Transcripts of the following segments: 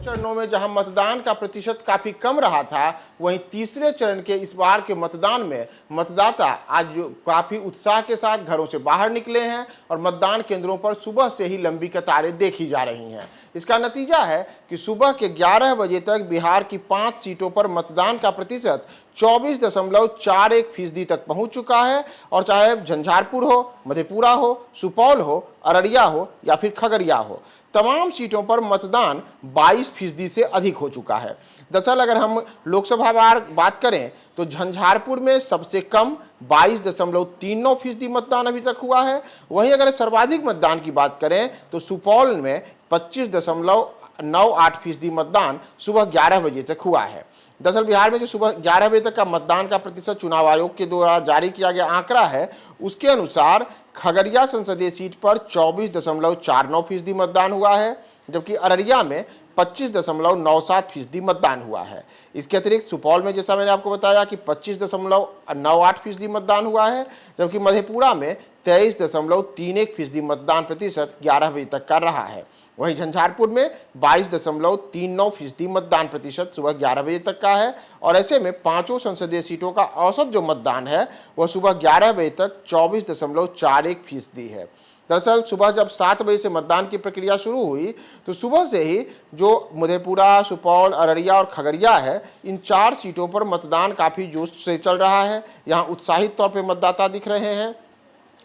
चरणों में जहां मतदान का प्रतिशत काफी कम रहा था, वहीं तीसरे चरण के इस बार के मतदान में मतदाता आज काफी उत्साह के साथ घरों से बाहर निकले हैं और मतदान केंद्रों पर सुबह से ही लंबी कतारें देखी जा रही हैं। इसका नतीजा है कि सुबह के 11 बजे तक बिहार की 5 सीटों पर मतदान का प्रतिशत 24.41% तक पहुंच चुका है और चाहे झंझारपुर हो, मधेपुरा हो, सुपौल हो, अररिया हो या फिर खगड़िया हो, तमाम सीटों पर मतदान 22% से अधिक हो चुका है। दरअसल अगर हम लोकसभा बात करें तो झंझारपुर में सबसे कम 22.39% मतदान अभी तक हुआ है। वहीं अगर सर्वाधिक मतदान की बात करें तो सुपौल में 25.98% मतदान सुबह 11 बजे तक हुआ है। दरअसल बिहार में जो सुबह 11 बजे तक का मतदान का प्रतिशत चुनाव आयोग के द्वारा जारी किया गया आंकड़ा है, उसके अनुसार खगड़िया संसदीय सीट पर 24.49% मतदान हुआ है, जबकि अररिया में 25.97% मतदान हुआ है। इसके अतिरिक्त सुपौल में जैसा मैंने आपको बताया कि 25.98% मतदान हुआ है, जबकि मधेपुरा में 23.31% मतदान प्रतिशत 11 बजे तक का रहा है। वहीं झंझारपुर में 22.39% मतदान प्रतिशत सुबह 11 बजे तक का है और ऐसे में पांचों संसदीय सीटों का औसत जो मतदान है वह सुबह 11 बजे तक 24.41% है। दरअसल सुबह जब 7 बजे से मतदान की प्रक्रिया शुरू हुई तो सुबह से ही जो मधेपुरा, सुपौल, अररिया और खगड़िया है, इन 4 सीटों पर मतदान काफ़ी जोश से चल रहा है। यहाँ उत्साहित तौर पर मतदाता दिख रहे हैं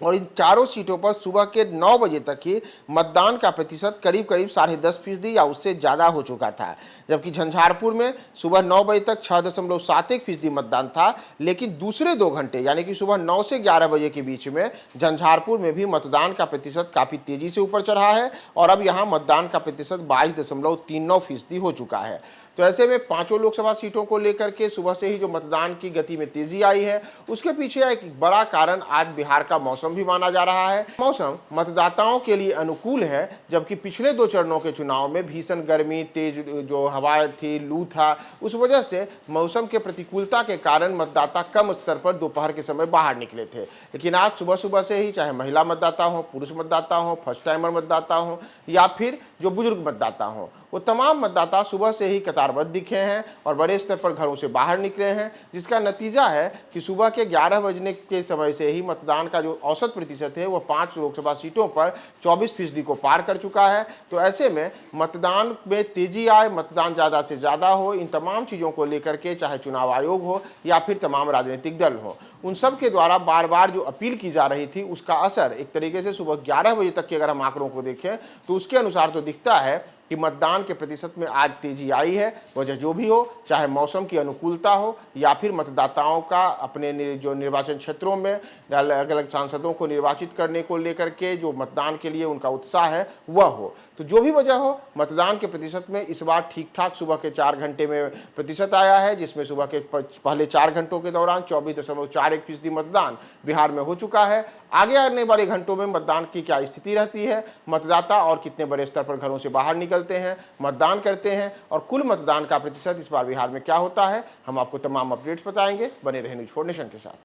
और इन चारों सीटों पर सुबह के 9 बजे तक ही मतदान का प्रतिशत करीब 10.5% या उससे ज़्यादा हो चुका था, जबकि झंझारपुर में सुबह 9 बजे तक 6.71% मतदान था। लेकिन दूसरे 2 घंटे यानी कि सुबह 9 से 11 बजे के बीच में झंझारपुर में भी मतदान का प्रतिशत काफ़ी तेज़ी से ऊपर चढ़ा है और अब यहाँ मतदान का प्रतिशत 22.39% हो चुका है। तो ऐसे में पांचों लोकसभा सीटों को लेकर के सुबह से ही जो मतदान की गति में तेजी आई है, उसके पीछे एक बड़ा कारण आज बिहार का मौसम भी माना जा रहा है। मौसम मतदाताओं के लिए अनुकूल है, जबकि पिछले 2 चरणों के चुनाव में भीषण गर्मी, तेज जो हवाएं थी, लू था, उस वजह से मौसम के प्रतिकूलता के कारण मतदाता कम स्तर पर दोपहर के समय बाहर निकले थे। लेकिन आज सुबह सुबह से ही चाहे महिला मतदाता हो, पुरुष मतदाता हो, फर्स्ट टाइमर मतदाता हो या फिर जो बुजुर्ग मतदाता हो, वो तमाम मतदाता सुबह से ही कतारबद्ध दिखे हैं और बड़े स्तर पर घरों से बाहर निकले हैं, जिसका नतीजा है कि सुबह के 11 बजने के समय से ही मतदान का जो औसत प्रतिशत है वह 5 लोकसभा सीटों पर 24% को पार कर चुका है। तो ऐसे में मतदान में तेजी आए, मतदान ज़्यादा से ज़्यादा हो, इन तमाम चीज़ों को लेकर के चाहे चुनाव आयोग हो या फिर तमाम राजनीतिक दल हो, उन सब के द्वारा बार बार जो अपील की जा रही थी उसका असर एक तरीके से सुबह 11 बजे तक के अगर हम आंकड़ों को देखें तो उसके अनुसार तो दिखता है कि मतदान के प्रतिशत में आज तेजी आई है। वजह जो भी हो, चाहे मौसम की अनुकूलता हो या फिर मतदाताओं का अपने जो निर्वाचन क्षेत्रों में अलग अलग सांसदों को निर्वाचित करने को लेकर के जो मतदान के लिए उनका उत्साह है वह हो, तो जो भी वजह हो, मतदान के प्रतिशत में इस बार ठीक ठाक सुबह के 4 घंटे में प्रतिशत आया है, जिसमें सुबह के पहले 4 घंटों के दौरान 24.41% मतदान बिहार में हो चुका है। आगे आने वाले घंटों में मतदान की क्या स्थिति रहती है, मतदाता और कितने बड़े स्तर पर घरों से बाहर निकलते हैं, मतदान करते हैं और कुल मतदान का प्रतिशत इस बार बिहार में क्या होता है, हम आपको तमाम अपडेट्स बताएंगे। बने रहे न्यूज़ 4 नेशन के साथ।